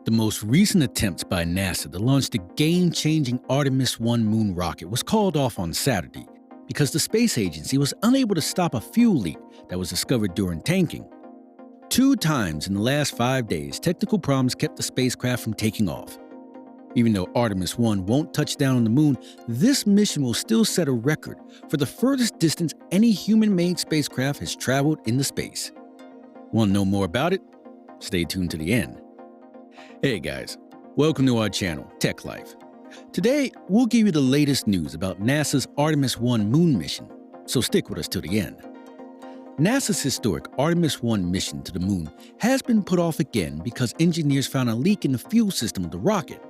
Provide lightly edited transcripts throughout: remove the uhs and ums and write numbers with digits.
The most recent attempts by NASA to launch the game-changing Artemis I moon rocket was called off on Saturday because the space agency was unable to stop a fuel leak that was discovered during tanking. 2 times in the last 5 days, technical problems kept the spacecraft from taking off. Even though Artemis I won't touch down on the moon, this mission will still set a record for the furthest distance any human-made spacecraft has traveled into space. Want to know more about it? Stay tuned to the end. Hey guys, welcome to our channel, TechLife. Today, we'll give you the latest news about NASA's Artemis I moon mission, so stick with us till the end. NASA's historic Artemis I mission to the moon has been put off again because engineers found a leak in the fuel system of the rocket.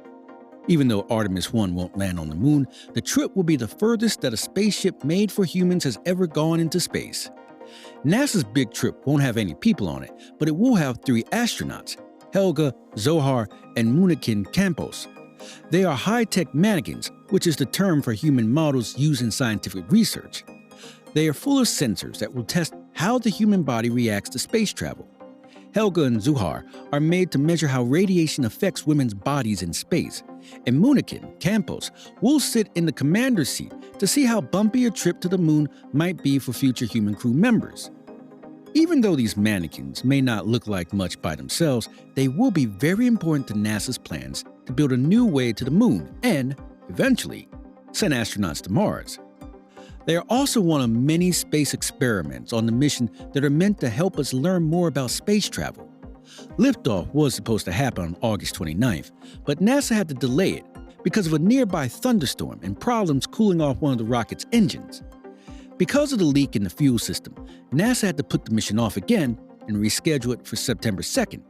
Even though Artemis I won't land on the moon, the trip will be the furthest that a spaceship made for humans has ever gone into space. NASA's big trip won't have any people on it, but it will have 3 astronauts, Helga, Zohar, and Munikin Campos. They are high-tech mannequins, which is the term for human models used in scientific research. They are full of sensors that will test how the human body reacts to space travel. Helga and Zohar are made to measure how radiation affects women's bodies in space, and Munikin Campos will sit in the commander's seat to see how bumpy a trip to the moon might be for future human crew members. Even though these mannequins may not look like much by themselves, they will be very important to NASA's plans to build a new way to the moon and, eventually, send astronauts to Mars. They are also one of many space experiments on the mission that are meant to help us learn more about space travel. Liftoff was supposed to happen on August 29th, but NASA had to delay it because of a nearby thunderstorm and problems cooling off one of the rocket's engines. Because of the leak in the fuel system, NASA had to put the mission off again and reschedule it for September 2nd.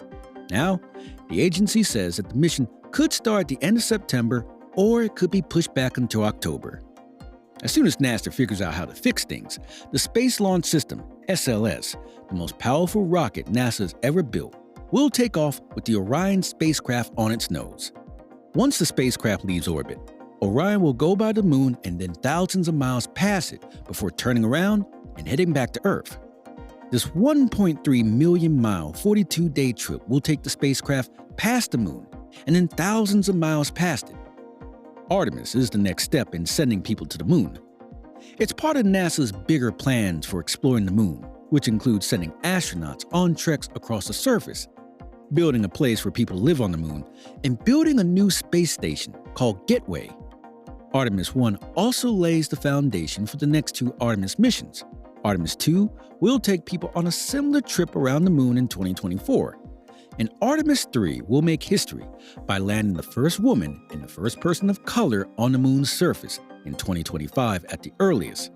Now, the agency says that the mission could start at the end of September or it could be pushed back until October. As soon as NASA figures out how to fix things, the Space Launch System, SLS, the most powerful rocket NASA has ever built, will take off with the Orion spacecraft on its nose. Once the spacecraft leaves orbit, Orion will go by the moon and then thousands of miles past it before turning around and heading back to Earth. This 1.3 million mile, 42-day trip will take the spacecraft past the moon and then thousands of miles past it. Artemis is the next step in sending people to the moon. It's part of NASA's bigger plans for exploring the moon, which includes sending astronauts on treks across the surface, building a place for people to live on the moon, and building a new space station called Gateway. Artemis I also lays the foundation for the next 2 Artemis missions. Artemis II will take people on a similar trip around the moon in 2024. And Artemis III will make history by landing the first woman and the first person of color on the moon's surface in 2025 at the earliest.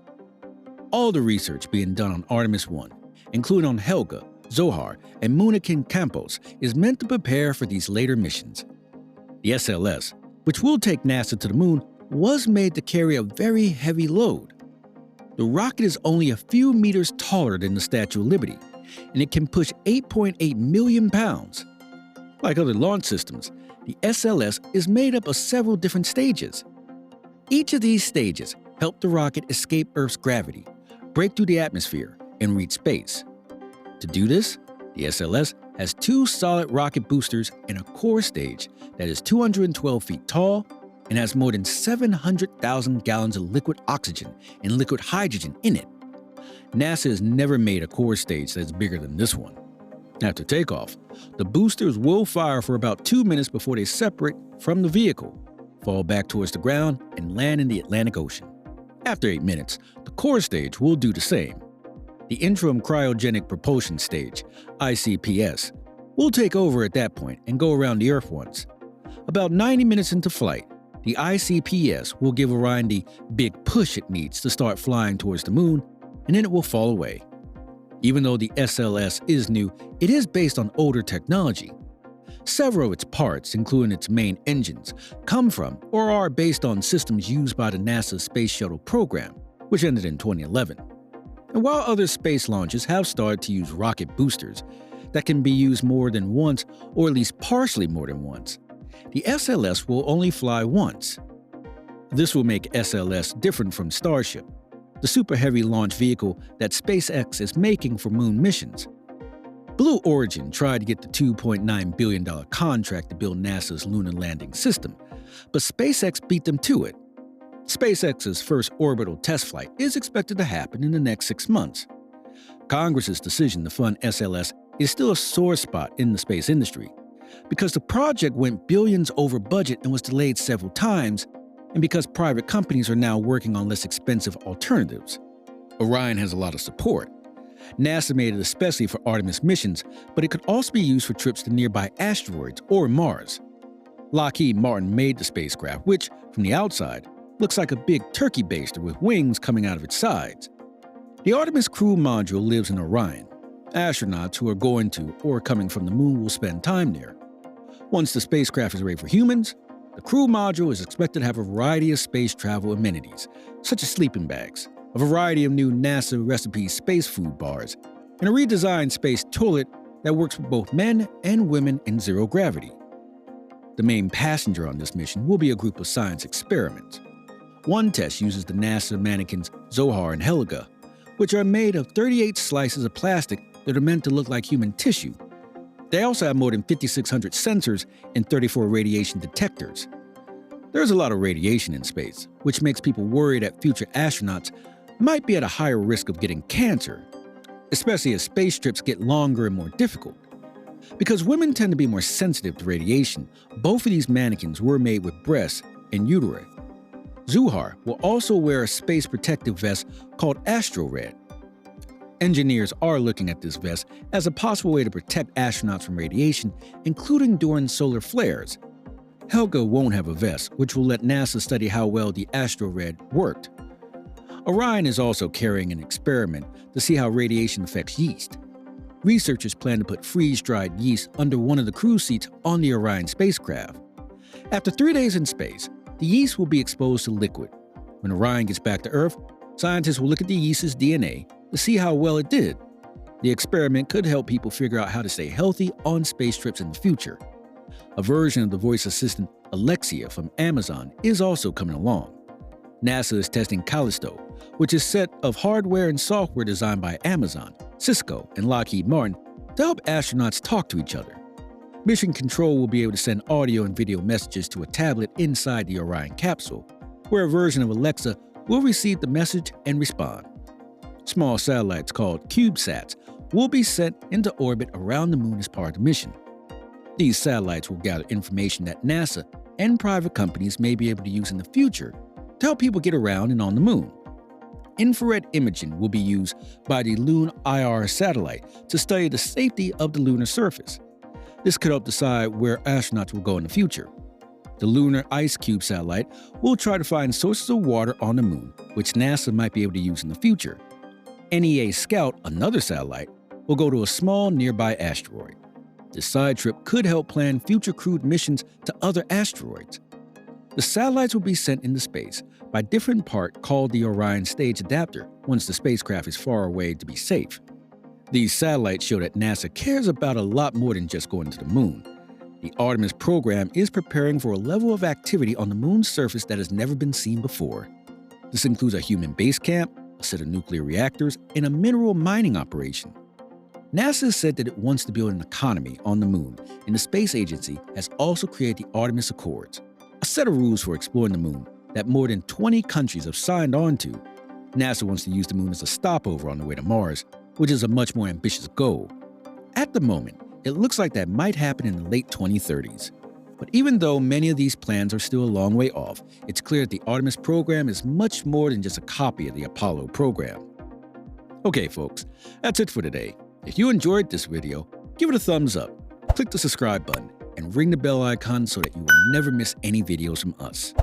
All the research being done on Artemis I, including on Helga, Zohar, and Munikin Campos, is meant to prepare for these later missions. The SLS, which will take NASA to the moon, was made to carry a very heavy load. The rocket is only a few meters taller than the Statue of Liberty, and it can push 8.8 million pounds. Like other launch systems, the SLS is made up of several different stages. Each of these stages help the rocket escape Earth's gravity, break through the atmosphere, and reach space. To do this, the SLS has 2 solid rocket boosters and a core stage that is 212 feet tall and has more than 700,000 gallons of liquid oxygen and liquid hydrogen in it. NASA has never made a core stage that's bigger than this one. After takeoff, the boosters will fire for about 2 minutes before they separate from the vehicle, fall back towards the ground, and land in the Atlantic Ocean. After 8 minutes, the core stage will do the same. The Interim Cryogenic Propulsion Stage, ICPS, will take over at that point and go around the Earth once. About 90 minutes into flight, the ICPS will give Orion the big push it needs to start flying towards the moon, and then it will fall away. Even though the SLS is new, it is based on older technology. Several of its parts, including its main engines, come from or are based on systems used by the NASA Space Shuttle program, which ended in 2011. And while other space launches have started to use rocket boosters that can be used more than once or at least partially more than once, the SLS will only fly once. This will make SLS different from Starship, the super heavy launch vehicle that SpaceX is making for moon missions. Blue Origin tried to get the $2.9 billion contract to build NASA's lunar landing system, but SpaceX beat them to it. SpaceX's first orbital test flight is expected to happen in the next 6 months. Congress's decision to fund SLS is still a sore spot in the space industry, because the project went billions over budget and was delayed several times, and because private companies are now working on less expensive alternatives. Orion has a lot of support. NASA made it especially for Artemis missions, but it could also be used for trips to nearby asteroids or Mars. Lockheed Martin made the spacecraft, which, from the outside, looks like a big turkey baster with wings coming out of its sides. The Artemis crew module lives in Orion. Astronauts who are going to or coming from the moon will spend time there. Once the spacecraft is ready for humans, the crew module is expected to have a variety of space travel amenities, such as sleeping bags, a variety of new NASA recipe space food bars, and a redesigned space toilet that works for both men and women in zero gravity. The main passenger on this mission will be a group of science experiments. One test uses the NASA mannequins Zohar and Helga, which are made of 38 slices of plastic that are meant to look like human tissue. They also have more than 5,600 sensors and 34 radiation detectors. There's a lot of radiation in space, which makes people worry that future astronauts might be at a higher risk of getting cancer, especially as space trips get longer and more difficult. Because women tend to be more sensitive to radiation, both of these mannequins were made with breasts and uteri. Zohar will also wear a space protective vest called AstroRed. Engineers are looking at this vest as a possible way to protect astronauts from radiation, including during solar flares. Helga won't have a vest, which will let NASA study how well the AstroRed worked. Orion is also carrying an experiment to see how radiation affects yeast. Researchers plan to put freeze-dried yeast under one of the crew seats on the Orion spacecraft. After 3 days in space, the yeast will be exposed to liquid. When Orion gets back to Earth, scientists will look at the yeast's DNA to see how well it did. The experiment could help people figure out how to stay healthy on space trips in the future. A version of the voice assistant Alexia from Amazon is also coming along. NASA is testing Callisto, which is a set of hardware and software designed by Amazon, Cisco, and Lockheed Martin to help astronauts talk to each other. Mission Control will be able to send audio and video messages to a tablet inside the Orion capsule, where a version of Alexa will receive the message and respond. Small satellites called CubeSats will be sent into orbit around the moon as part of the mission. These satellites will gather information that NASA and private companies may be able to use in the future to help people get around and on the moon. Infrared imaging will be used by the Loon IR satellite to study the safety of the lunar surface. This could help decide where astronauts will go in the future. The Lunar Ice Cube satellite will try to find sources of water on the moon, which NASA might be able to use in the future. NEA Scout, another satellite, will go to a small nearby asteroid. This side trip could help plan future crewed missions to other asteroids. The satellites will be sent into space by a different part called the Orion Stage Adapter once the spacecraft is far away to be safe. These satellites show that NASA cares about a lot more than just going to the moon. The Artemis program is preparing for a level of activity on the moon's surface that has never been seen before. This includes a human base camp, a set of nuclear reactors, and a mineral mining operation. NASA said that it wants to build an economy on the moon, and the space agency has also created the Artemis Accords, a set of rules for exploring the moon that more than 20 countries have signed on to. NASA wants to use the moon as a stopover on the way to Mars, which is a much more ambitious goal. At the moment, it looks like that might happen in the late 2030s. But even though many of these plans are still a long way off, it's clear that the Artemis program is much more than just a copy of the Apollo program. Okay folks, that's it for today. If you enjoyed this video, give it a thumbs up, click the subscribe button, and ring the bell icon so that you will never miss any videos from us.